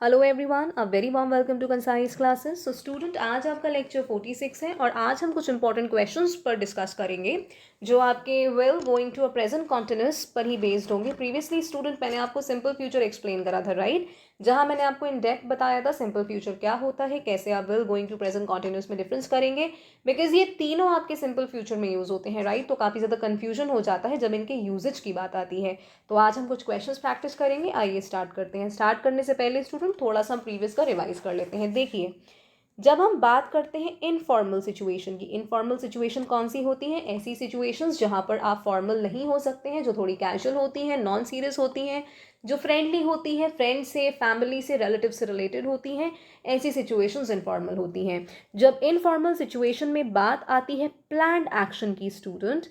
Hello everyone, a very warm welcome to concise classes. So student, आज आपका lecture 46 है और आज हम कुछ इंपॉर्टेंट क्वेश्चंस पर डिस्कस करेंगे जो आपके will going to a present continuous पर ही बेस्ड होंगे। प्रीवियसली स्टूडेंट मैंने आपको सिंपल फ्यूचर एक्सप्लेन करा था, राइट, जहां मैंने आपको इन डेप्थ बताया था सिंपल फ्यूचर क्या होता है, कैसे आप will going to present continuous में डिफरेंस करेंगे, बिकॉज ये तीनों आपके सिंपल फ्यूचर में यूज होते हैं, राइट। तो काफ़ी ज़्यादा कन्फ्यूजन हो जाता है जब इनके यूजेज की बात आती है। तो आज हम कुछ क्वेश्चंस प्रैक्टिस करेंगे। आइए स्टार्ट करते हैं। स्टार्ट करने से पहले स्टूडेंट थोड़ा सा हम प्रीवियस का रिवाइज कर लेते हैं। देखिए, जब हम बात करते हैं इनफॉर्मल सिचुएशन की, इनफॉर्मल सिचुएशन कौन सी होती हैं? ऐसी सिचुएशंस जहां पर आप फॉर्मल नहीं हो सकते हैं, जो थोड़ी कैजुअल होती हैं, नॉन सीरियस होती हैं, जो फ्रेंडली होती हैं, फ्रेंड से, फैमिली से, रिलेटिव से रिलेटेड होती हैं, ऐसी सिचुएशंस इनफॉर्मल होती हैं। जब इनफॉर्मल सिचुएशन में बात आती है प्लान्ड एक्शन की स्टूडेंट,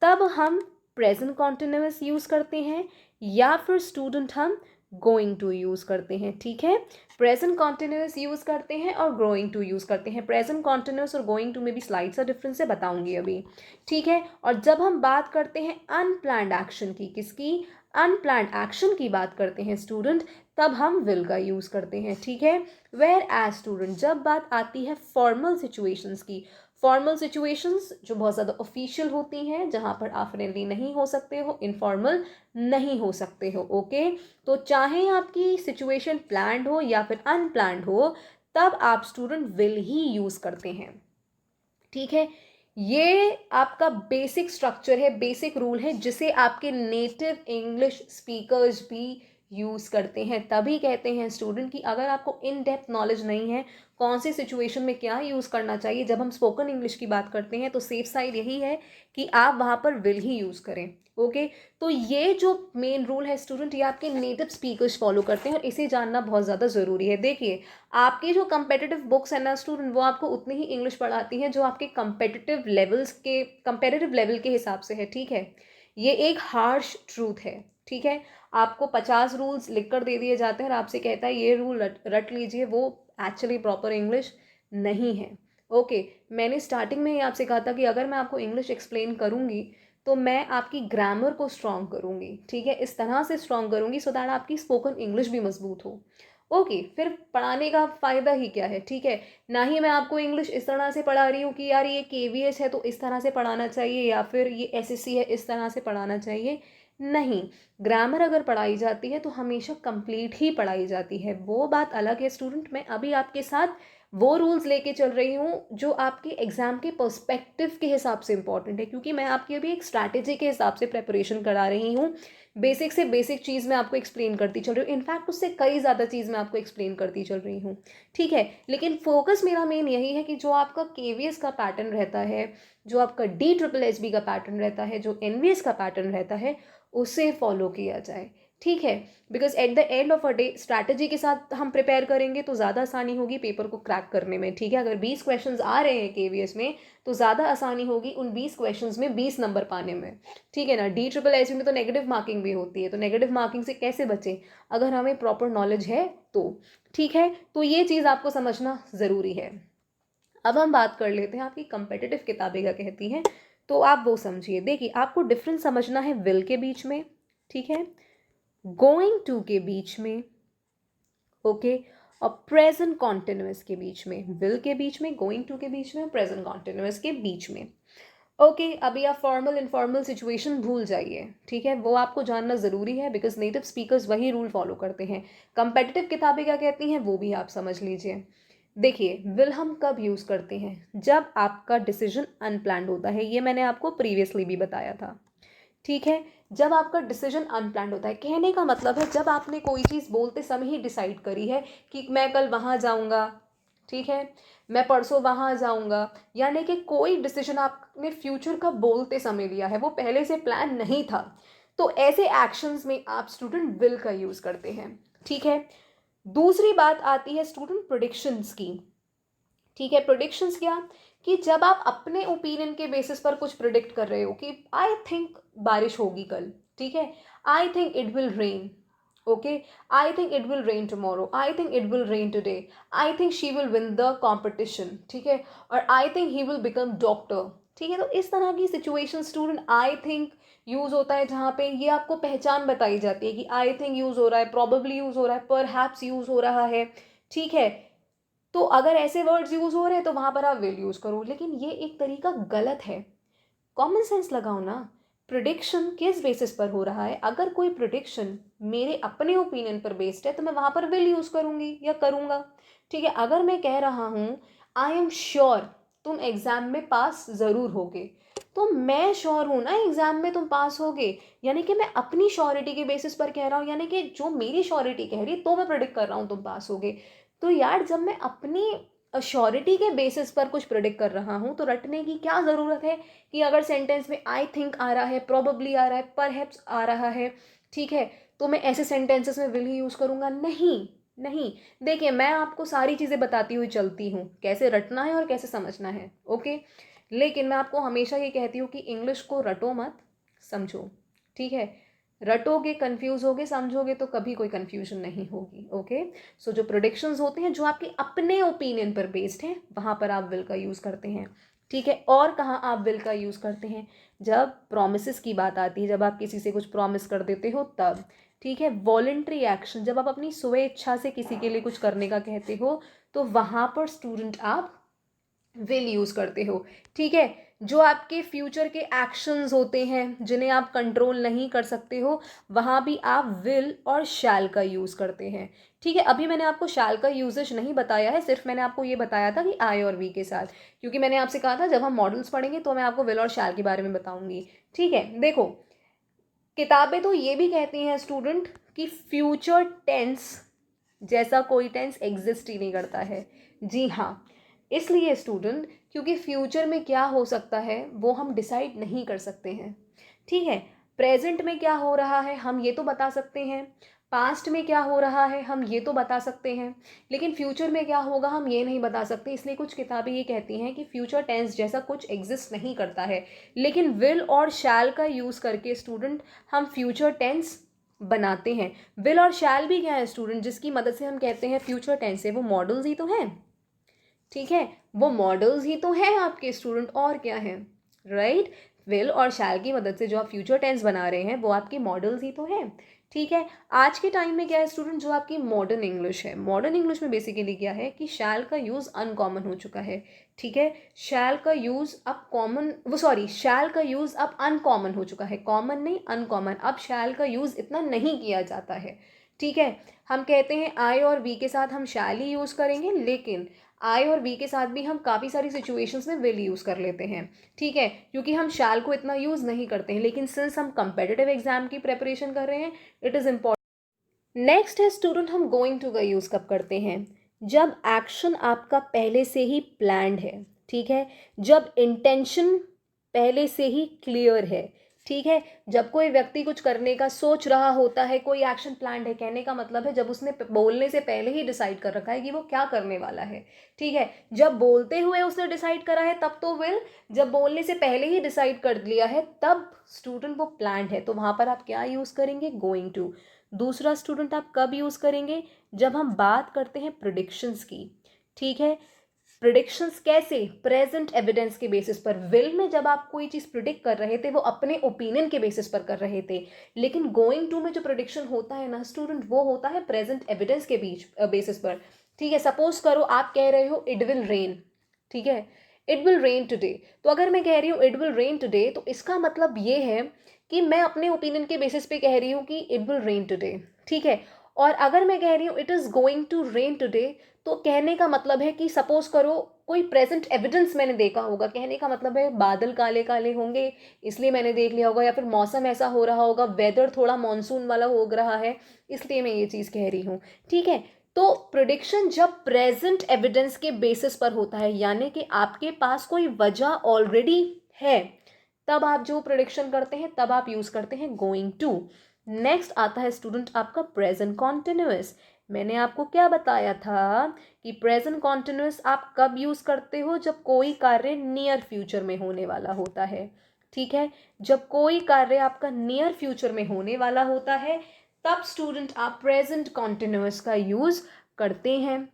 तब हम प्रेजेंट कॉन्टिन्यूअस यूज करते हैं या फिर स्टूडेंट हम गोइंग टू यूज करते हैं। ठीक है, प्रेजेंट कॉन्टिन्यूअस यूज करते हैं और गोइंग टू यूज करते हैं। प्रेजेंट कॉन्टिन्यूअस और गोइंग टू में भी स्लाइड सा डिफरेंस है, बताऊंगी अभी। ठीक है, और जब हम बात करते हैं अनप्लान्ड एक्शन की, किसकी? अनप्लान्ड एक्शन की बात करते हैं स्टूडेंट, तब हम विल का यूज करते हैं। ठीक है, वेयर एज स्टूडेंट जब बात आती है फॉर्मल सिचुएशंस की, फॉर्मल सिचुएशंस जो बहुत ज़्यादा ऑफिशियल होती हैं, जहाँ पर आप फ्रेंडली नहीं हो सकते हो, इनफॉर्मल नहीं हो सकते हो। ओके, तो चाहे आपकी सिचुएशन प्लान्ड हो या फिर अनप्लान्ड हो, तब आप स्टूडेंट विल ही यूज़ करते हैं। ठीक है, ये आपका बेसिक स्ट्रक्चर है, बेसिक रूल है, जिसे आपके नेटिव इंग्लिश स्पीकर्स भी यूज़ करते हैं। तभी कहते हैं स्टूडेंट कि अगर आपको इन डेप्थ नॉलेज नहीं है कौन सी सिचुएशन में क्या यूज़ करना चाहिए, जब हम स्पोकन इंग्लिश की बात करते हैं तो सेफ साइड यही है कि आप वहाँ पर विल ही यूज़ करें। ओके, तो ये जो मेन रूल है स्टूडेंट, ये आपके नेटिव स्पीकर्स फॉलो करते हैं और इसे जानना बहुत ज़्यादा ज़रूरी है। देखिए, आपकी जो कंपेटिटिव बुक्स है ना स्टूडेंट, वो आपको उतनी ही इंग्लिश पढ़ाती हैं जो आपके कंपेटिटिव लेवल के हिसाब से है। ठीक है, ये एक हार्श ट्रूथ है। ठीक है, आपको 50 रूल्स लिख कर दे दिए जाते हैं और आपसे कहता है ये रूल रट लीजिए, वो एक्चुअली प्रॉपर इंग्लिश नहीं है। ओके, मैंने स्टार्टिंग में ही आपसे कहा था कि अगर मैं आपको इंग्लिश एक्सप्लेन करूंगी तो मैं आपकी ग्रामर को स्ट्रॉन्ग करूंगी। ठीक है, इस तरह से स्ट्रॉन्ग करूंगी सो दैट आपकी स्पोकन इंग्लिश भी मजबूत हो। ओके, फिर पढ़ाने का फ़ायदा ही क्या है? ठीक है, ना ही मैं आपको इंग्लिश इस तरह से पढ़ा रही हूँ कि यार ये केवीएस है तो इस तरह से पढ़ाना चाहिए, या फिर ये एसएससी है इस तरह से पढ़ाना चाहिए। नहीं, ग्रामर अगर पढ़ाई जाती है तो हमेशा कंप्लीट ही पढ़ाई जाती है। वो बात अलग है स्टूडेंट, मैं अभी आपके साथ वो रूल्स लेके चल रही हूँ जो आपके एग्जाम के पर्सपेक्टिव के हिसाब से इंपॉर्टेंट है, क्योंकि मैं आपकी अभी एक स्ट्रैटेजी के हिसाब से प्रेपरेशन करा रही हूँ। बेसिक से बेसिक चीज़ मैं आपको एक्सप्लेन करती चल रही हूँ, इनफैक्ट उससे कई ज़्यादा चीज़ मैं आपको एक्सप्लेन करती चल रही हूँ। ठीक है, लेकिन फोकस मेरा मेन यही है कि जो आपका केवीएस का पैटर्न रहता है, जो आपका DSSB का पैटर्न रहता है, जो एनवीएस का पैटर्न रहता है, उसे फॉलो किया जाए। ठीक है, because at the end of a day strategy के साथ हम प्रिपेयर करेंगे तो ज़्यादा आसानी होगी पेपर को क्रैक करने में। ठीक है, अगर 20 क्वेश्चंस आ रहे हैं केवीएस में तो ज़्यादा आसानी होगी उन 20 क्वेश्चंस में 20 नंबर पाने में। ठीक है ना, DSSB में तो नेगेटिव मार्किंग भी होती है, तो नेगेटिव मार्किंग से कैसे बचें अगर हमें प्रॉपर नॉलेज है तो। ठीक है, तो ये चीज़ आपको समझना ज़रूरी है। अब हम बात कर लेते हैं आपकी कंपेटिटिव किताबें क्या कहती हैं, तो आप वो समझिए। देखिए, आपको डिफरेंस समझना है विल के बीच में, ठीक है, गोइंग टू के बीच में, ओके, और प्रेजेंट कॉन्टिन्यूअस के बीच में। विल के बीच में, गोइंग टू के बीच में, प्रेजेंट कॉन्टिन्यूअस के बीच में। ओके, अभी आप फॉर्मल इनफॉर्मल सिचुएशन भूल जाइए। ठीक है, वो आपको जानना ज़रूरी है बिकॉज नेटिव स्पीकर्स वही रूल फॉलो करते हैं। कंपेटिटिव किताबें क्या कहती हैं वो भी आप समझ लीजिए। देखिए, विल हम कब यूज़ करते हैं? जब आपका डिसीजन अनप्लान्ड होता है, ये मैंने आपको प्रीवियसली भी बताया था। ठीक है, जब आपका डिसीजन अनप्लान्ड होता है, कहने का मतलब है जब आपने कोई चीज़ बोलते समय ही डिसाइड करी है कि मैं कल वहाँ जाऊँगा, ठीक है, मैं परसों वहाँ जाऊँगा, यानी कि कोई डिसीजन आपने फ्यूचर का बोलते समय लिया है, वो पहले से प्लान नहीं था, तो ऐसे एक्शंस में आप स्टूडेंट विल का यूज़ करते हैं। ठीक है, दूसरी बात आती है स्टूडेंट प्रोडिक्शंस की। ठीक है, प्रोडिक्शंस क्या? कि जब आप अपने ओपिनियन के बेसिस पर कुछ प्रिडिक्ट कर रहे हो कि आई थिंक बारिश होगी कल, ठीक है, आई think it will rain, okay, I think it will rain tomorrow, I think it will rain today, I think she will win the competition, ठीक है, और I think he will become doctor. ठीक है, तो इस तरह की situation student I think use होता है, जहाँ पे ये आपको पहचान बताई जाती है कि आई थिंक यूज़ हो रहा है, प्रॉबेबली यूज़ हो रहा है, परहैप्स यूज़ हो रहा है। ठीक है, तो अगर ऐसे वर्ड्स यूज़ हो रहे हैं तो वहाँ पर आप विल यूज़ करो, लेकिन ये एक तरीका गलत है। कॉमन सेंस लगाओ ना। प्रिडिक्शन किस बेसिस पर हो रहा है? अगर कोई प्रिडिक्शन मेरे अपने ओपिनियन पर बेस्ड है तो मैं वहाँ पर विल यूज़ करूँगी या करूँगा। ठीक है, अगर मैं कह रहा हूँ आई एम श्योर तुम एग्ज़ाम में पास ज़रूर होगे, तो मैं श्योर हूँ ना एग्ज़ाम में तुम पास होगे, यानी कि मैं अपनी श्योरिटी के बेसिस पर कह रहा हूँ, यानी कि जो मेरी श्योरिटी कह रही है तो मैं प्रिडिक्ट कर रहा हूँ तुम पास होगे। तो यार जब मैं अपनी श्योरिटी के बेसिस पर कुछ प्रिडिक्ट कर रहा हूँ तो रटने की क्या ज़रूरत है कि अगर सेंटेंस में आई थिंक आ रहा है, प्रोबेबली आ रहा है, परहैप्स आ रहा है, ठीक है, तो मैं ऐसे सेंटेंसेस में विल ही यूज़ करूँगा? नहीं, नहीं। देखिए मैं आपको सारी चीज़ें बताती हुई चलती हूँ, कैसे रटना है और कैसे समझना है, ओके। लेकिन मैं आपको हमेशा ये कहती हूँ कि इंग्लिश को रटो मत, समझो। ठीक है, रटोगे, कंफ्यूज होगे, समझोगे तो कभी कोई कंफ्यूजन नहीं होगी, ओके। सो जो प्रोडिक्शंस होते हैं जो आपके अपने ओपिनियन पर बेस्ड हैं, वहाँ पर आप विल का यूज़ करते हैं। ठीक है, और कहाँ आप विल का यूज़ करते हैं? जब प्रोमिस की बात आती है, जब आप किसी से कुछ प्रॉमिस कर देते हो तब। ठीक है, वॉलंटरी एक्शन, जब आप अपनी स्वेच्छा से किसी के लिए कुछ करने का कहते हो तो वहाँ पर स्टूडेंट आप विल यूज़ करते हो। ठीक है, जो आपके फ्यूचर के एक्शंस होते हैं जिन्हें आप कंट्रोल नहीं कर सकते हो, वहाँ भी आप विल और शैल का यूज़ करते हैं। ठीक है, अभी मैंने आपको शैल का यूजेज नहीं बताया है, सिर्फ मैंने आपको ये बताया था कि आई और वी के साथ, क्योंकि मैंने आपसे कहा था जब हम मॉडल्स पढ़ेंगे तो मैं आपको विल और शैल के बारे में बताऊंगी। ठीक है, देखो किताबें तो ये भी कहती हैं स्टूडेंट कि फ्यूचर टेंस जैसा कोई टेंस एग्जिस्ट ही नहीं करता है। जी हाँ, इसलिए स्टूडेंट क्योंकि फ्यूचर में क्या हो सकता है वो हम डिसाइड नहीं कर सकते हैं। ठीक है, प्रेजेंट में क्या हो रहा है हम ये तो बता सकते हैं, पास्ट में क्या हो रहा है हम ये तो बता सकते हैं, लेकिन फ्यूचर में क्या होगा हम ये नहीं बता सकते। इसलिए कुछ किताबें ये कहती हैं कि फ्यूचर टेंस जैसा कुछ एग्जिस्ट नहीं करता है, लेकिन विल और शैल का यूज़ करके स्टूडेंट हम फ्यूचर टेंस बनाते हैं। विल और शैल भी क्या है स्टूडेंट, जिसकी मदद से हम कहते हैं फ्यूचर टेंस है, वो मॉडल्स ही तो हैं। ठीक है, वो मॉडल्स ही तो हैं आपके स्टूडेंट, और क्या है, राइट। विल और शैल की मदद से जो आप फ्यूचर टेंस बना रहे हैं वो आपके मॉडल्स ही तो हैं। ठीक है, आज के टाइम में क्या है स्टूडेंट, जो आपकी मॉडर्न इंग्लिश है, मॉडर्न इंग्लिश में बेसिकली क्या है कि शैल का यूज़ अनकॉमन हो चुका है। ठीक है, शैल का यूज़ अब कॉमन, वो सॉरी, शैल का यूज़ अब अनकॉमन हो चुका है, कॉमन नहीं अनकॉमन। अब शैल का यूज़ इतना नहीं किया जाता है। ठीक है, हम कहते हैं आई और वी के साथ हम शैल ही यूज़ करेंगे, लेकिन आई और वी के साथ भी हम काफ़ी सारी सिचुएशंस में विल यूज़ कर लेते हैं। ठीक है, क्योंकि हम शैल को इतना यूज़ नहीं करते हैं, लेकिन सिंस हम कंपेटिटिव एग्जाम की प्रेपरेशन कर रहे हैं इट इज़ इम्पॉर्टेंट। नेक्स्ट है स्टूडेंट हम गोइंग टू का यूज़ कब करते हैं? जब एक्शन आपका पहले से ही प्लान्ड है। ठीक है, जब इंटेंशन पहले से ही क्लियर है। ठीक है, जब कोई व्यक्ति कुछ करने का सोच रहा होता है, कोई एक्शन प्लान्ड है, कहने का मतलब है जब उसने बोलने से पहले ही डिसाइड कर रखा है कि वो क्या करने वाला है। ठीक है, जब बोलते हुए उसने डिसाइड करा है तब तो विल, जब बोलने से पहले ही डिसाइड कर लिया है तब स्टूडेंट वो प्लान्ड है, तो वहाँ पर आप क्या यूज़ करेंगे? Going to. दूसरा स्टूडेंट आप कब यूज़ करेंगे? जब हम बात करते हैं प्रिडिक्शंस की। ठीक है, प्रिडिक्शंस कैसे? प्रेजेंट एविडेंस के बेसिस पर। विल में जब आप कोई चीज़ प्रिडिक्ट कर रहे थे वो अपने ओपिनियन के बेसिस पर कर रहे थे, लेकिन गोइंग टू में जो प्रिडिक्शन होता है ना स्टूडेंट, वो होता है प्रेजेंट एविडेंस के बीच बेसिस पर। ठीक है, सपोज करो आप कह रहे हो इट विल रेन। ठीक है, इट विल रेन टुडे, तो अगर मैं कह रही हूँ इट विल रेन टुडे तो इसका मतलब ये है कि मैं अपने ओपिनियन के बेसिस पे कह रही हूँ कि इट विल रेन टुडे। ठीक है, और अगर मैं कह रही हूँ it is going to rain today तो कहने का मतलब है कि सपोज करो कोई प्रेजेंट एविडेंस मैंने देखा होगा, कहने का मतलब है बादल काले काले होंगे इसलिए मैंने देख लिया होगा, या फिर मौसम ऐसा हो रहा होगा, वेदर थोड़ा मानसून वाला हो रहा है इसलिए मैं ये चीज़ कह रही हूँ। ठीक है, तो प्रिडिक्शन जब प्रेजेंट एविडेंस के बेसिस पर होता है, यानी कि आपके पास कोई वजह ऑलरेडी है, तब आप जो प्रिडिक्शन करते हैं तब आप यूज़ करते हैं गोइंग टू। नेक्स्ट आता है स्टूडेंट आपका प्रेजेंट कॉन्टिन्यूअस। मैंने आपको क्या बताया था कि प्रेजेंट कॉन्टिन्यूअस आप कब यूज़ करते हो? जब कोई कार्य नियर फ्यूचर में होने वाला होता है। ठीक है, जब कोई कार्य आपका नियर फ्यूचर में होने वाला होता है तब स्टूडेंट आप प्रेजेंट कॉन्टिन्यूअस का यूज़ करते हैं।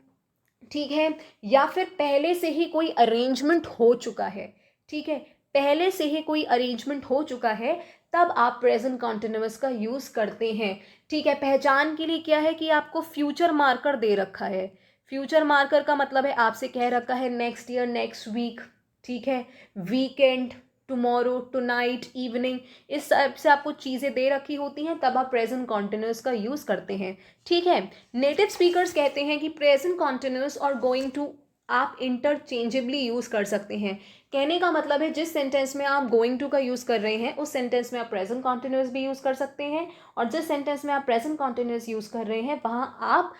ठीक है, या फिर पहले से ही कोई अरेंजमेंट हो चुका है। ठीक है, पहले से ही कोई अरेंजमेंट हो चुका है, तब आप प्रेजेंट कॉन्टिन्यूअस का यूज़ करते हैं। ठीक है, पहचान के लिए क्या है कि आपको फ्यूचर मार्कर दे रखा है। फ्यूचर मार्कर का मतलब है आपसे कह रखा है नेक्स्ट ईयर, नेक्स्ट वीक, ठीक है, वीकेंड, टुमारो, टुनाइट, इवनिंग, इस टाइप से आपको चीज़ें दे रखी होती हैं, तब आप प्रेजेंट कॉन्टिन्यूअस का यूज़ करते हैं। ठीक है, नेटिव स्पीकर्स कहते हैं कि प्रेजेंट कॉन्टिन्यूअस और गोइंग टू आप इंटरचेंजेबली यूज़ कर सकते हैं। कहने का मतलब है जिस सेंटेंस में आप गोइंग टू का यूज़ कर रहे हैं, उस सेंटेंस में आप प्रेजेंट कॉन्टिन्यूअस भी यूज़ कर सकते हैं, और जिस सेंटेंस में आप प्रेजेंट कॉन्टिन्यूअस यूज़ कर रहे हैं वहाँ आप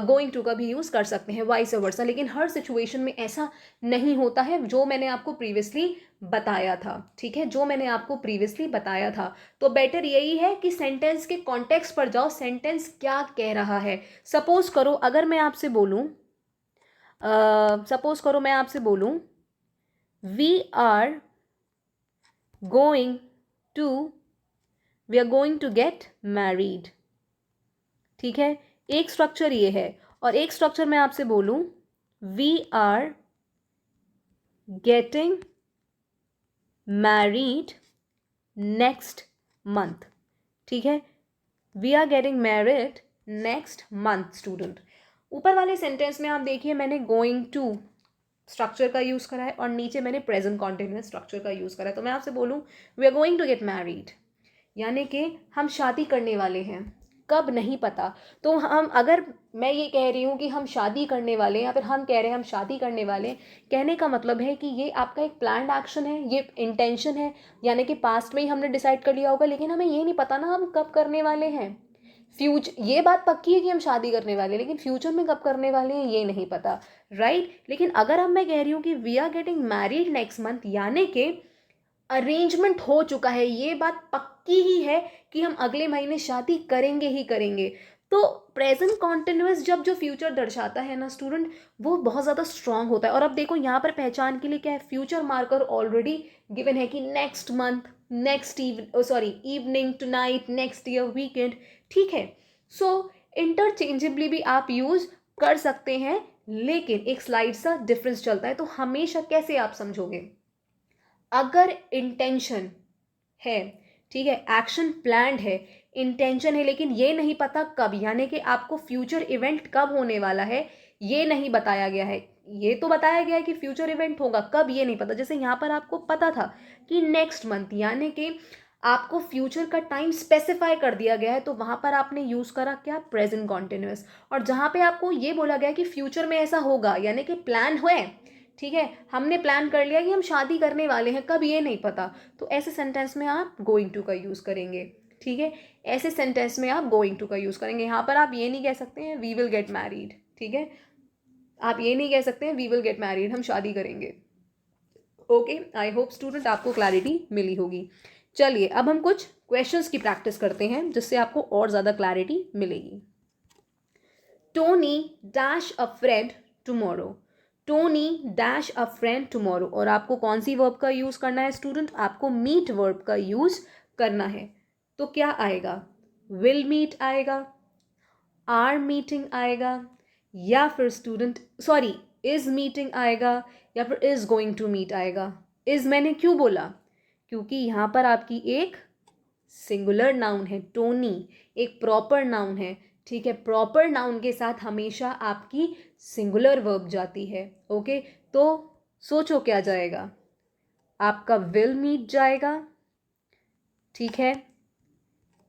गोइंग टू का भी यूज़ कर सकते हैं, वाइस वर्सा। लेकिन हर सिचुएशन में ऐसा नहीं होता है, जो मैंने आपको प्रीवियसली बताया था। ठीक है, जो मैंने आपको प्रीवियसली बताया था। तो बेटर यही है कि सेंटेंस के कॉन्टेक्स्ट पर जाओ, सेंटेंस क्या कह रहा है। सपोज करो अगर मैं आपसे बोलूँ, सपोज करो मैं आपसे बोलूँ we are going to we are going to get married. ठीक है, एक स्ट्रक्चर ये है, और एक स्ट्रक्चर मैं आपसे बोलूँ we are getting married next month. ठीक है, we are getting married next month student. ऊपर वाले सेंटेंस में आप देखिए मैंने गोइंग टू स्ट्रक्चर का यूज़ करा है और नीचे मैंने प्रेजेंट कॉन्टिन्यूअस स्ट्रक्चर का यूज़ करा है। तो मैं आपसे बोलूँ we are going to get married, यानी कि हम शादी करने वाले हैं, कब नहीं पता। तो हम अगर मैं ये कह रही हूँ कि हम शादी करने वाले हैं, या फिर हम कह रहे हैं हम शादी करने वाले हैं, कहने का मतलब है कि ये आपका एक प्लान्ड एक्शन है, ये इंटेंशन है, यानी कि पास्ट में ही हमने डिसाइड कर लिया होगा, लेकिन हमें ये नहीं पता ना हम कब करने वाले हैं। फ्यूचर, ये बात पक्की है कि हम शादी करने वाले हैं, लेकिन फ्यूचर में कब करने वाले हैं ये नहीं पता, राइट। लेकिन अगर अब मैं कह रही हूँ कि we are getting married next month, यानी कि अरेंजमेंट हो चुका है, ये बात पक्की ही है कि हम अगले महीने शादी करेंगे ही करेंगे। तो प्रेजेंट कॉन्टिन्यूअस जब जो फ्यूचर दर्शाता है ना स्टूडेंट, वो बहुत ज़्यादा स्ट्रांग होता है। और अब देखो यहाँ पर पहचान के लिए क्या है, फ्यूचर मार्कर ऑलरेडी गिवन है कि next month, next evening, tonight, next year, weekend. ठीक है, सो इंटरचेंजेबली भी आप यूज़ कर सकते हैं, लेकिन एक स्लाइड सा डिफरेंस चलता है। तो हमेशा कैसे आप समझोगे, अगर इंटेंशन है, ठीक है, एक्शन प्लान्ड है, इंटेंशन है, लेकिन ये नहीं पता कब, यानी कि आपको फ्यूचर इवेंट कब होने वाला है ये नहीं बताया गया है। ये तो बताया गया है कि फ्यूचर इवेंट होगा, कब ये नहीं पता। जैसे यहाँ पर आपको पता था कि नेक्स्ट मंथ, यानी कि आपको फ्यूचर का टाइम स्पेसिफाई कर दिया गया है, तो वहाँ पर आपने यूज़ करा क्या, प्रेजेंट कॉन्टिन्यूअस। और जहाँ पे आपको ये बोला गया कि फ्यूचर में ऐसा होगा, यानी कि प्लान हुए, ठीक है, हमने प्लान कर लिया कि हम शादी करने वाले हैं, कब ये नहीं पता, तो ऐसे सेंटेंस में आप गोइंग टू का यूज़ करेंगे। ठीक है, ऐसे सेंटेंस में आप गोइंग टू का यूज़ करेंगे। यहाँ पर आप ये नहीं कह सकते हैं वी विल गेट मैरिड। ठीक है, आप ये नहीं कह सकते हैं वी विल गेट मैरिड, हम शादी करेंगे। ओके, आई होप स्टूडेंट आपको क्लैरिटी मिली होगी। चलिए अब हम कुछ क्वेश्चंस की प्रैक्टिस करते हैं, जिससे आपको और ज़्यादा क्लैरिटी मिलेगी। Tony dash a friend tomorrow. Tony dash a friend tomorrow, और आपको कौन सी वर्ब का यूज़ करना है स्टूडेंट, आपको मीट वर्ब का यूज़ करना है। तो क्या आएगा, विल मीट आएगा, आर मीटिंग आएगा, या फिर स्टूडेंट सॉरी इज मीटिंग आएगा, या फिर इज गोइंग टू मीट आएगा। इज मैंने क्यों बोला, क्योंकि यहाँ पर आपकी एक सिंगुलर नाउन है, टोनी एक प्रॉपर नाउन है। ठीक है, प्रॉपर नाउन के साथ हमेशा आपकी सिंगुलर वर्ब जाती है। ओके, तो सोचो क्या जाएगा, आपका विल मीट जाएगा, ठीक है,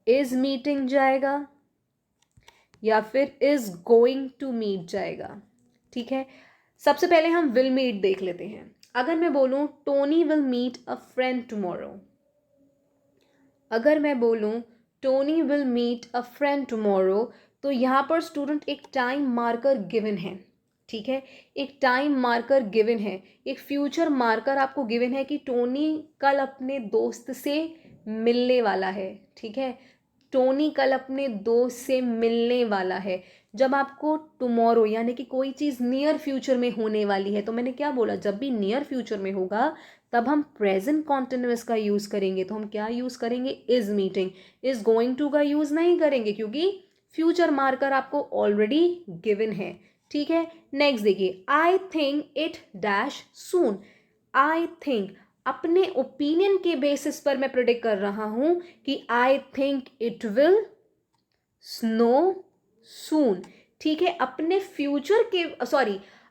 इज मीटिंग जाएगा, या फिर इज गोइंग टू मीट जाएगा। ठीक है, सबसे पहले हम विल मीट देख लेते हैं। अगर मैं बोलूं Tony will meet a friend tomorrow, अगर मैं बोलूं Tony will meet a friend tomorrow, तो यहाँ पर स्टूडेंट एक टाइम मार्कर गिवन है। ठीक है, एक टाइम मार्कर गिवन है, एक फ्यूचर मार्कर आपको गिवन है कि टोनी कल अपने दोस्त से मिलने वाला है। ठीक है, टोनी कल अपने दोस्त से मिलने वाला है। जब आपको टुमारो यानी कि कोई चीज़ नियर फ्यूचर में होने वाली है, तो मैंने क्या बोला, जब भी नियर फ्यूचर में होगा तब हम प्रेजेंट कॉन्टिन्यूअस का यूज़ करेंगे। तो हम क्या यूज़ करेंगे, is meeting. Is going to का यूज़ नहीं करेंगे, क्योंकि फ्यूचर मार्कर आपको ऑलरेडी गिवन है। ठीक है, नेक्स्ट देखिए, I think it dash soon. I think, अपने ओपिनियन के बेसिस पर मैं प्रिडिक्ट कर रहा हूं कि I think it will snow soon. ठीक है, अपने फ्यूचर के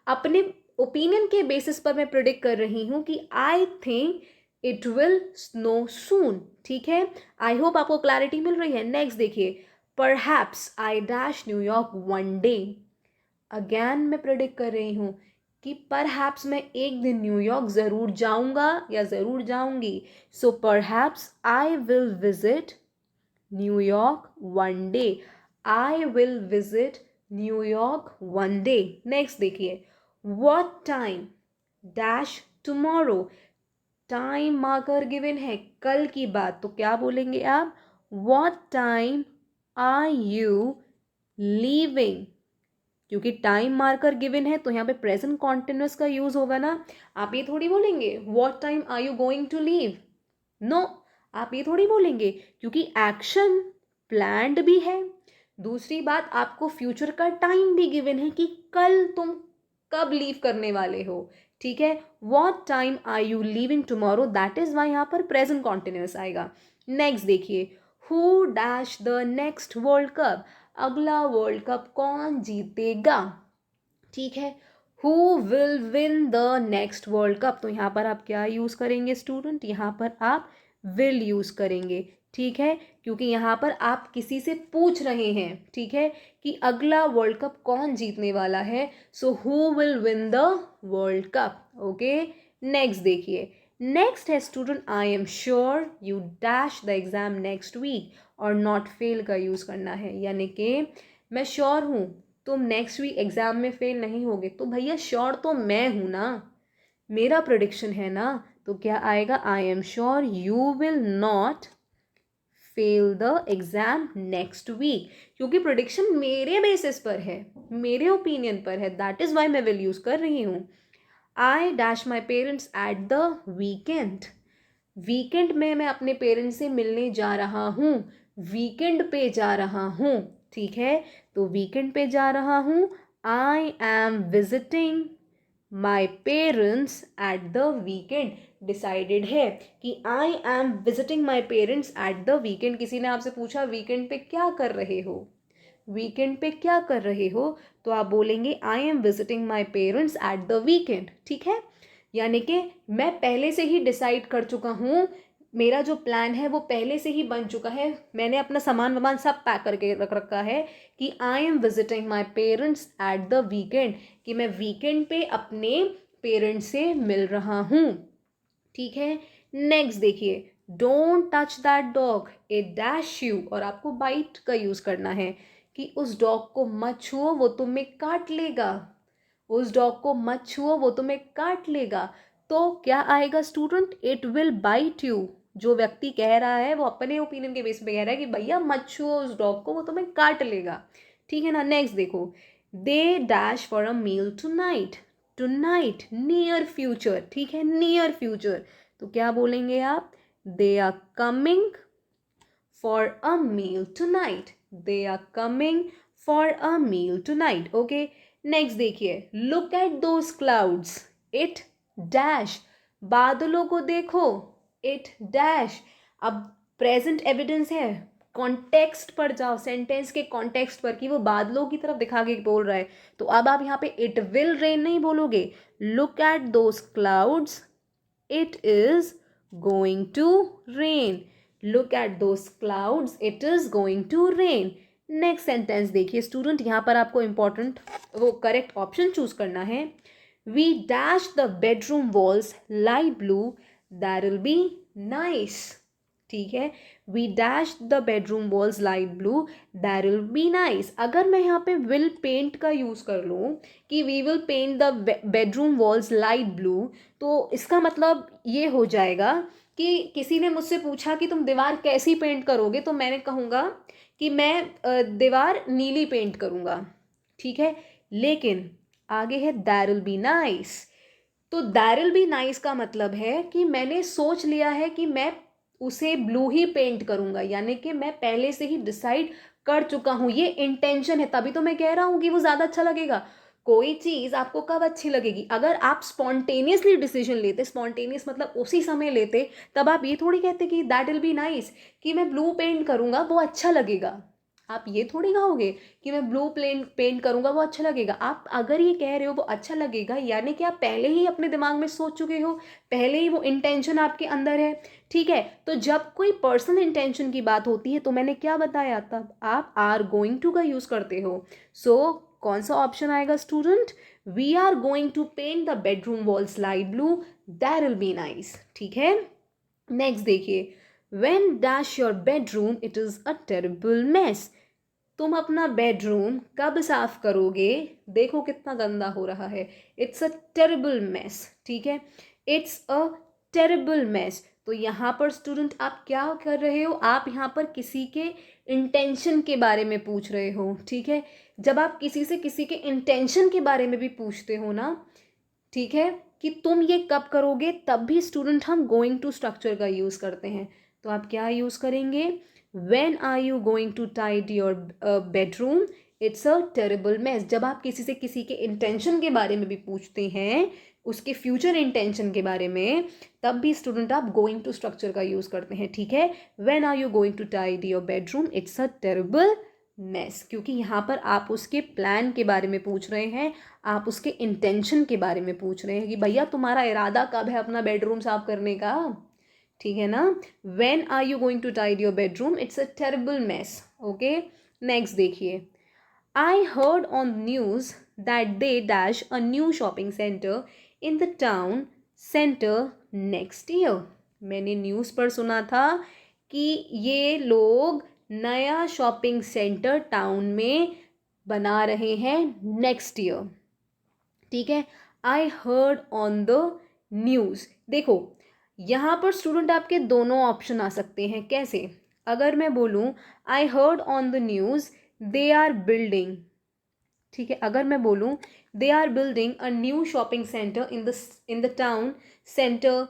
अपने ओपिनियन के बेसिस पर मैं प्रिडिक्ट कर रही हूं कि I think it will snow soon. ठीक है, आई होप आपको क्लैरिटी मिल रही है। नेक्स्ट देखिए, perhaps I dash New York one day. Again मैं प्रिडिक्ट कर रही हूं कि परहैप्स मैं एक दिन न्यूयॉर्क ज़रूर जाऊंगा या ज़रूर जाऊंगी। So perhaps I will visit New York one day. I will visit New York one day. Next देखिए, what time dash tomorrow. Time marker given है, कल की बात, तो क्या बोलेंगे आप? What time are you leaving. क्योंकि टाइम मार्कर गिवन है तो यहाँ पे प्रेजेंट कॉन्टिन्यूस का यूज होगा ना। आप ये थोड़ी बोलेंगे what time are you going to leave. No, आप ये थोड़ी बोलेंगे, क्योंकि एक्शन प्लान्ड भी है। दूसरी बात, आपको फ्यूचर का टाइम भी गिवन है कि कल तुम कब लीव करने वाले हो। ठीक है, what time are you leaving tomorrow, that is why यहाँ पर प्रेजेंट कॉन्टिन्यूस आएगा। नेक्स्ट देखिए, who dash the next world cup. अगला वर्ल्ड कप कौन जीतेगा। ठीक है, who will win the next world cup, तो यहाँ पर आप क्या यूज करेंगे स्टूडेंट? यहाँ पर आप विल यूज करेंगे। ठीक है, क्योंकि यहाँ पर आप किसी से पूछ रहे हैं, ठीक है, कि अगला वर्ल्ड कप कौन जीतने वाला है। So who will win the world cup. Okay, next देखिए, नेक्स्ट है student, I am sure you dash the exam next week. और नॉट फेल का यूज करना है, यानी कि मैं श्योर हूँ तुम नेक्स्ट वीक एग्जाम में फेल नहीं होगे। तो भैया श्योर तो मैं हूं ना, मेरा प्रेडिक्शन है ना। तो क्या आएगा? I am sure you will not fail the exam next week. क्योंकि प्रेडिक्शन मेरे बेसिस पर है, मेरे ओपिनियन पर है, दैट इज वाई मैं विल यूज कर रही हूं। I dash my parents at the weekend. Weekend में मैं अपने पेरेंट्स से मिलने जा रहा हूँ, वीकेंड पे जा रहा हूँ। ठीक है, तो वीकेंड पे जा रहा हूँ। I am visiting my parents at the weekend. Decided है कि I am visiting my parents at the weekend. किसी ने आपसे पूछा वीकेंड पे क्या कर रहे हो, वीकेंड पे क्या कर रहे हो, तो आप बोलेंगे I am visiting my parents at the weekend. ठीक है, यानी कि मैं पहले से ही डिसाइड कर चुका हूँ, मेरा जो प्लान है वो पहले से ही बन चुका है, मैंने अपना सामान वामान सब पैक करके रख रखा है कि I am visiting my parents at the weekend, कि मैं वीकेंड पे अपने पेरेंट्स से मिल रहा हूँ। ठीक है, नेक्स्ट देखिए, don't touch that dog it dash you. और आपको बाइट का यूज करना है कि उस डॉग को मत छुओ, वो तुम्हें काट लेगा। उस डॉग को मत छुओ, वो तुम्हें काट लेगा। तो क्या आएगा student? It will bite you. जो व्यक्ति कह रहा है वो अपने ओपिनियन के बेस पे कह रहा है कि भैया मत छुओ उस डॉग को, वो तुम्हें काट लेगा। ठीक है ना। नेक्स्ट देखो, they dash for a meal tonight. Tonight near future. ठीक है, नियर फ्यूचर, तो क्या बोलेंगे आप? They are coming for a meal tonight. They are coming for a meal tonight. Okay, next देखिए, look at those clouds it dash. बादलों को देखो, इट डैश। अब प्रेजेंट एविडेंस है, कॉन्टेक्स्ट पर जाओ, सेंटेंस के कॉन्टेक्स्ट पर, कि वो बादलों की तरफ दिखा के बोल रहा है। तो अब आप यहाँ पे इट विल रेन नहीं बोलोगे, look at those clouds it is going to rain. Look at those clouds it is going to rain. Next sentence देखिए स्टूडेंट, यहाँ पर आपको इंपॉर्टेंट वो करेक्ट ऑप्शन चूज करना है। We dash the bedroom walls light blue, that will be nice. ठीक है, we dash the bedroom walls light blue, that will be nice. अगर मैं यहाँ पे विल पेंट का यूज कर लूँ कि we will paint the bedroom walls light blue, तो इसका मतलब ये हो जाएगा कि किसी ने मुझसे पूछा कि तुम दीवार कैसी पेंट करोगे, तो मैंने कहूँगा कि मैं दीवार नीली पेंट करूँगा। ठीक है, लेकिन आगे है दैट विल बी नाइस। तो दैट विल बी नाइस का मतलब है कि मैंने सोच लिया है कि मैं उसे ब्लू ही पेंट करूँगा, यानी कि मैं पहले से ही डिसाइड कर चुका हूँ, ये इंटेंशन है, तभी तो मैं कह रहा हूँ कि वो ज़्यादा अच्छा लगेगा। कोई चीज़ आपको कब अच्छी लगेगी, अगर आप स्पॉन्टेनियसली डिसीजन लेते, स्पॉन्टेनियस मतलब उसी समय लेते, तब आप ये थोड़ी कहते कि दैट विल बी नाइस, कि मैं ब्लू पेंट करूँगा वो अच्छा लगेगा। आप ये थोड़ी कहोगे कि मैं ब्लू पेंट करूँगा वो अच्छा लगेगा। आप अगर ये कह रहे हो वो अच्छा लगेगा, यानी कि आप पहले ही अपने दिमाग में सोच चुके हो, पहले ही वो इंटेंशन आपके अंदर है, ठीक है। तो जब कोई पर्सनल इंटेंशन की बात होती है तो मैंने क्या बताया, तब आप आर गोइंग टू का यूज़ करते हो। सो कौन सा ऑप्शन आएगा student, we are going to paint the bedroom walls light blue, that will be nice, ठीक है। नेक्स्ट देखिए, when dash your bedroom it is a terrible mess, तुम अपना बेडरूम कब साफ करोगे, देखो कितना गंदा हो रहा है, इट्स अ टेरिबल मेस, ठीक है, इट्स अ टेरिबल मेस। तो यहाँ पर स्टूडेंट आप क्या कर रहे हो, आप यहाँ पर किसी के इंटेंशन के बारे में पूछ रहे हो, ठीक है। जब आप किसी से किसी के इंटेंशन के बारे में भी पूछते हो ना, ठीक है, कि तुम ये कब करोगे, तब भी स्टूडेंट हम गोइंग टू स्ट्रक्चर का यूज़ करते हैं। तो आप क्या यूज़ करेंगे, when are you going to Tide your bedroom it's a terrible mess. जब आप किसी से किसी के इंटेंशन के बारे में भी पूछते हैं, उसके फ्यूचर इंटेंशन के बारे में, तब भी स्टूडेंट आप गोइंग टू स्ट्रक्चर का यूज़ करते हैं, ठीक है। When are you going to Tide your bedroom it's a terrible mess, क्योंकि यहाँ पर आप उसके प्लान के बारे में पूछ रहे हैं, आप उसके इंटेंशन के बारे में पूछ रहे हैं कि भैया तुम्हारा इरादा कब है अपना बेडरूम साफ करने का, ठीक है ना। When are you going to Tide your bedroom it's a terrible mess, okay. Next देखिए, I heard on news that they dash a new shopping centre in the town centre next year, मैंने news पर सुना था कि ये लोग नया shopping centre town में बना रहे हैं नेक्स्ट ईयर, ठीक है। आई हर्ड ऑन द न्यूज़, देखो यहाँ पर स्टूडेंट आपके दोनों ऑप्शन आ सकते हैं, कैसे, अगर मैं बोलूँ I heard on the news they are building, ठीक है, अगर मैं बोलूँ they are building a new shopping centre in the town centre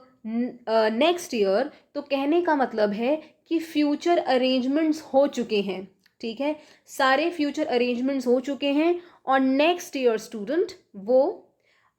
next year, तो कहने का मतलब है कि फ्यूचर अरेंजमेंट्स हो चुके हैं, ठीक है, सारे फ्यूचर अरेंजमेंट्स हो चुके हैं, और नेक्स्ट ईयर स्टूडेंट वो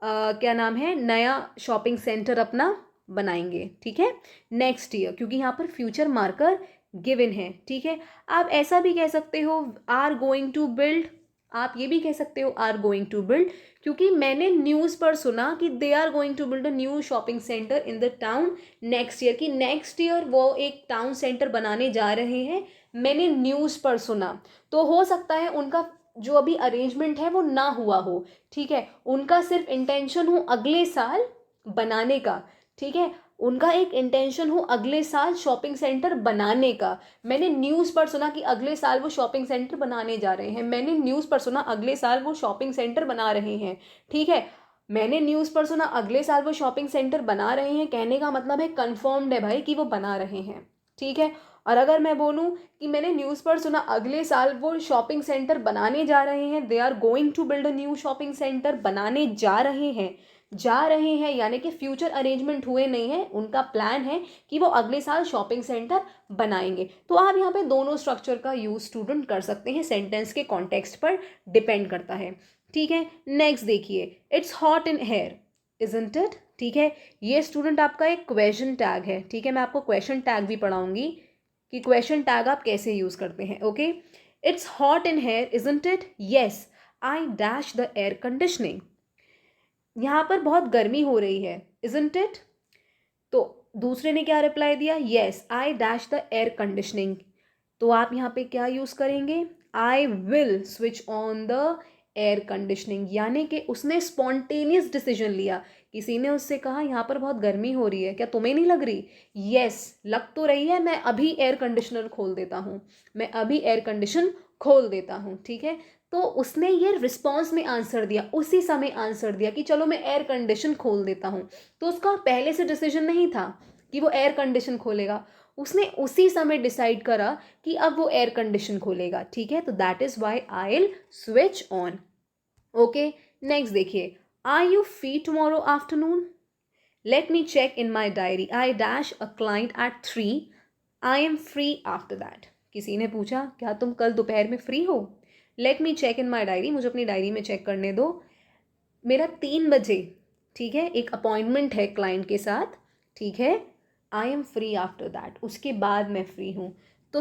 क्या नाम है, नया शॉपिंग सेंटर अपना बनाएंगे, ठीक है, नेक्स्ट ईयर, क्योंकि यहाँ पर फ्यूचर मार्कर गिवन है, ठीक है। आप ऐसा भी कह सकते हो आर गोइंग टू बिल्ड, आप ये भी कह सकते हो आर गोइंग टू बिल्ड, क्योंकि मैंने न्यूज़ पर सुना कि they are going to build a new shopping centre in the town next year, कि नेक्स्ट ईयर वो एक टाउन सेंटर बनाने जा रहे हैं, मैंने न्यूज़ पर सुना। तो हो सकता है उनका जो अभी अरेंजमेंट है वो ना हुआ हो, ठीक है, उनका सिर्फ इंटेंशन हो अगले साल बनाने का, ठीक है, उनका एक इंटेंशन हो अगले साल शॉपिंग सेंटर बनाने का। मैंने न्यूज़ पर सुना कि अगले साल वो शॉपिंग सेंटर बनाने जा रहे हैं, मैंने न्यूज़ पर सुना अगले साल वो शॉपिंग सेंटर बना रहे हैं, ठीक है, मैंने न्यूज़ पर सुना अगले साल वो शॉपिंग सेंटर बना रहे हैं, कहने का मतलब है कंफर्म्ड है भाई कि वो बना रहे हैं, ठीक है। और अगर मैं बोलूँ कि मैंने न्यूज़ पर सुना अगले साल वो शॉपिंग सेंटर बनाने जा रहे हैं, they are going to build a new shopping centre, बनाने जा रहे हैं यानी कि फ्यूचर अरेंजमेंट हुए नहीं हैं, उनका प्लान है कि वो अगले साल शॉपिंग सेंटर बनाएंगे। तो आप यहाँ पे दोनों स्ट्रक्चर का यूज स्टूडेंट कर सकते हैं, सेंटेंस के कॉन्टेक्स्ट पर डिपेंड करता है, ठीक है। नेक्स्ट देखिए, it's hot in here isn't it, ठीक है, ये स्टूडेंट आपका एक क्वेश्चन टैग है, ठीक है, मैं आपको क्वेश्चन टैग भी पढ़ाऊंगी कि क्वेश्चन टैग आप कैसे यूज करते हैं, okay. It's hot in here isn't it, yes I dash the air conditioning, यहाँ पर बहुत गर्मी हो रही है, इजंट इट, तो दूसरे ने क्या रिप्लाई दिया, yes I dash the air conditioning, तो आप यहाँ पे क्या यूज करेंगे, आई will switch on the air conditioning, यानी कि उसने स्पॉन्टेनियस डिसीजन लिया, किसी ने उससे कहा यहाँ पर बहुत गर्मी हो रही है, क्या तुम्हें नहीं लग रही, यस लग तो रही है, मैं अभी एयर कंडीशनर खोल देता हूँ, मैं अभी एयर कंडीशन खोल देता हूँ, ठीक है। तो उसने ये रिस्पॉन्स में आंसर दिया, उसी समय आंसर दिया कि चलो मैं एयर कंडीशन खोल देता हूँ, तो उसका पहले से डिसीजन नहीं था कि वो एयर कंडीशन खोलेगा, उसने उसी समय डिसाइड करा कि अब वो एयर कंडीशन खोलेगा, ठीक है, तो that is why I will switch on, okay. Next देखिए, are you free tomorrow afternoon, let me check in my diary, I dash a client at 3, I am free after that, किसी ने पूछा क्या तुम कल दोपहर में फ्री हो, let me check in my diary, मुझे अपनी डायरी में चेक करने दो, मेरा 3 बजे, ठीक है, एक अपॉइंटमेंट है क्लाइंट के साथ, ठीक है, आई एम फ्री आफ्टर दैट, उसके बाद मैं फ्री हूँ। तो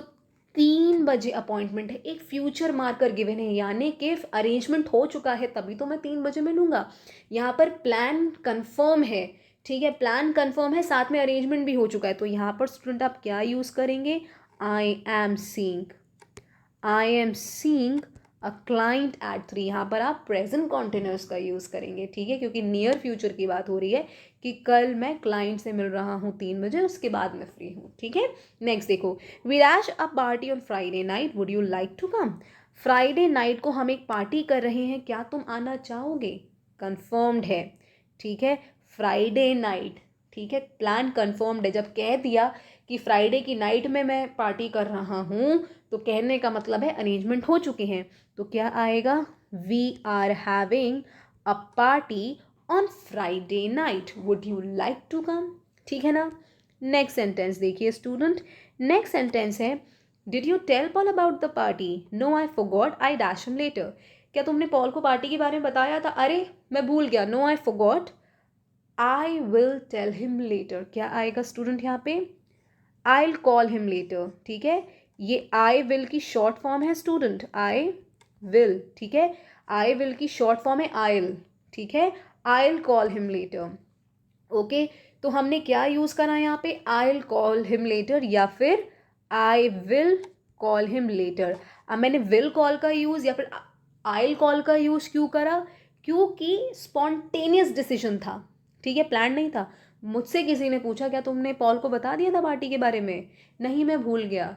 3 बजे अपॉइंटमेंट है, एक फ्यूचर मार्कर गिवन है, यानी कि अरेंजमेंट हो चुका है तभी तो मैं 3 बजे मिलूंगा। यहाँ पर प्लान कंफर्म है, ठीक है, प्लान कंफर्म है, साथ में अरेंजमेंट भी हो चुका है। तो यहाँ पर स्टूडेंट आप क्या यूज़ करेंगे, I am seeing a client at 3। यहाँ पर आप प्रेजेंट कॉन्टिन्यूस का यूज़ करेंगे, ठीक है, क्योंकि नियर फ्यूचर की बात हो रही है कि कल मैं क्लाइंट से मिल रहा हूँ 3 बजे, उसके बाद मैं फ्री हूँ, ठीक है। नेक्स्ट देखो, we dash a party on Friday night, would you like to come. Friday night को हम एक पार्टी कर रहे हैं, क्या तुम आना चाहोगे। कंफर्म्ड है, ठीक है, फ्राइडे नाइट, ठीक है, प्लान कंफर्म्ड है। जब कह दिया कि फ्राइडे की नाइट में मैं पार्टी कर रहा हूँ, तो कहने का मतलब है अरेंजमेंट हो चुके हैं। तो क्या आएगा, we are having a party on Friday night, would you like to come, ठीक है ना। नेक्स्ट सेंटेंस देखिए स्टूडेंट, नेक्स्ट सेंटेंस है, did you tell Paul about the party, no I forgot, I dash him later. क्या तुमने Paul को party के बारे में बताया था, अरे मैं भूल गया, no I forgot, I will tell him later. क्या आएगा स्टूडेंट यहाँ पे, I will call him later, ठीक है। ये आई विल की शॉर्ट फॉर्म है स्टूडेंट, आई विल, ठीक है, आई विल की शॉर्ट फॉर्म है आइल, ठीक है, I will call him later, okay. तो हमने क्या यूज़ करा यहाँ पे, I will call him later या फिर I will call him letter. अब मैंने विल कॉल का यूज़ या फिर आई विल कॉल का यूज़ क्यों करा, क्योंकि स्पॉन्टेनियस डिसीजन था, ठीक है, प्लान नहीं था। मुझसे किसी ने पूछा क्या तुमने पॉल को बता दिया था पार्टी के बारे में, नहीं मैं भूल गया,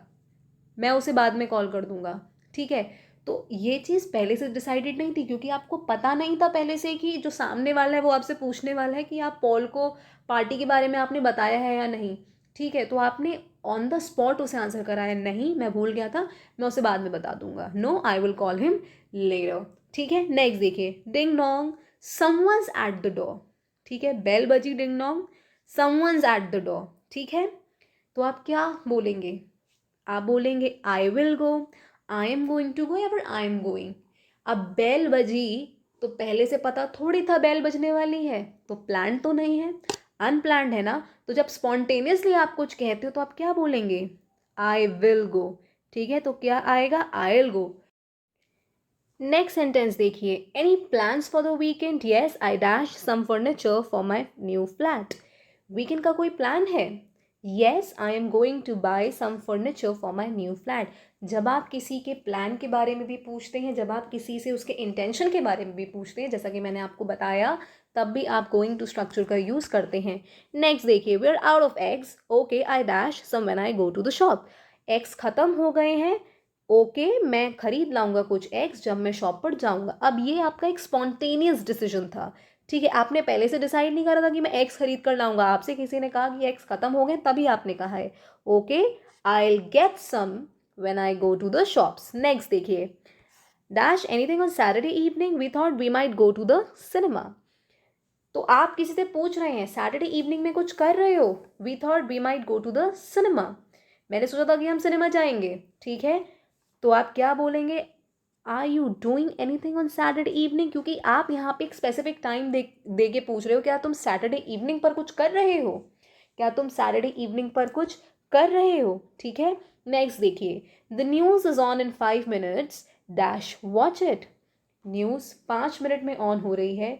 मैं उसे बाद में कॉल कर दूंगा, ठीक है। तो ये चीज़ पहले से डिसाइडेड नहीं थी, क्योंकि आपको पता नहीं था पहले से कि जो सामने वाला है वो आपसे पूछने वाला है कि आप पॉल को पार्टी के बारे में आपने बताया है या नहीं, ठीक है। तो आपने ऑन द स्पॉट उसे आंसर कराया, नहीं मैं भूल गया था, मैं उसे बाद में बता दूंगा, no I will call him later, ठीक है। नेक्स्ट देखिए, ding dong, someone's at the door, ठीक है, बेल बजी, ding dong, someone's at the door, ठीक है। तो आप क्या बोलेंगे, आप बोलेंगे I will go, I am going to go, या फिर आई एम गोइंग। अब बेल बजी, तो पहले से पता थोड़ी था बेल बजने वाली है, तो प्लान तो नहीं है, अनप्लान्ड है ना। तो जब स्पॉन्टेनियसली आप कुछ कहते हो तो आप क्या बोलेंगे, आई विल गो, ठीक है। तो क्या आएगा, I will go. Next sentence देखिए, any plans for the weekend, yes I dash some furniture for my new flat. Weekend का कोई प्लान है, yes I am going to buy some furniture for my new flat. जब आप किसी के plan के बारे में भी पूछते हैं, जब आप किसी से उसके इंटेंशन के बारे में भी पूछते हैं, जैसा कि मैंने आपको बताया, तब भी आप गोइंग टू स्ट्रक्चर का यूज़ करते हैं। नेक्स्ट देखिए, we are out of eggs, okay I dash some when I go to the shop. Eggs ख़त्म हो गए हैं, ओके मैं खरीद लाऊंगा कुछ एग्स जब मैं शॉप पर जाऊंगा। अब ये आपका एक स्पॉन्टेनियस डिसीजन था, ठीक है, आपने पहले से डिसाइड नहीं करा था कि मैं एग्स खरीद कर लाऊंगा, आपसे किसी ने कहा कि एग्स खत्म हो गए तभी आपने कहा है, okay I will get some when I go to the shops. Next देखिए, dash anything on Saturday evening, we thought we might go to the cinema. तो आप किसी से पूछ रहे हैं सैटरडे इवनिंग में कुछ कर रहे हो, we thought we might go to the cinema, मैंने सोचा था कि हम सिनेमा जाएंगे, ठीक है। तो आप क्या बोलेंगे, are you doing anything on Saturday evening, क्योंकि आप यहाँ पे एक स्पेसिफिक टाइम दे के पूछ रहे हो, क्या तुम सैटरडे इवनिंग पर कुछ कर रहे हो, क्या तुम सैटरडे इवनिंग पर कुछ कर रहे हो, ठीक है। नेक्स्ट देखिए, the news is on in 5 minutes, dash watch it. News 5 minute में ऑन हो रही है,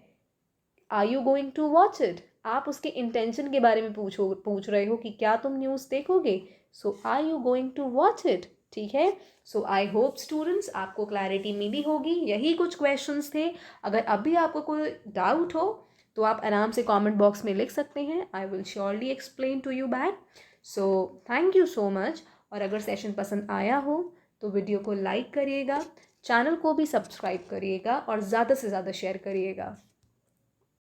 are you going to watch it. आप उसके इंटेंशन के बारे में पूछ रहे हो कि क्या तुम न्यूज़ देखोगे, so are you going to watch it, ठीक है। सो आई होप स्टूडेंट्स आपको क्लैरिटी मिली होगी, यही कुछ क्वेश्चंस थे। अगर अभी आपको कोई डाउट हो तो आप आराम से कमेंट बॉक्स में लिख सकते हैं, I will surely explain to you back. So thank you so much. और अगर सेशन पसंद आया हो तो वीडियो को लाइक करिएगा, चैनल को भी सब्सक्राइब करिएगा और ज़्यादा से ज़्यादा शेयर करिएगा।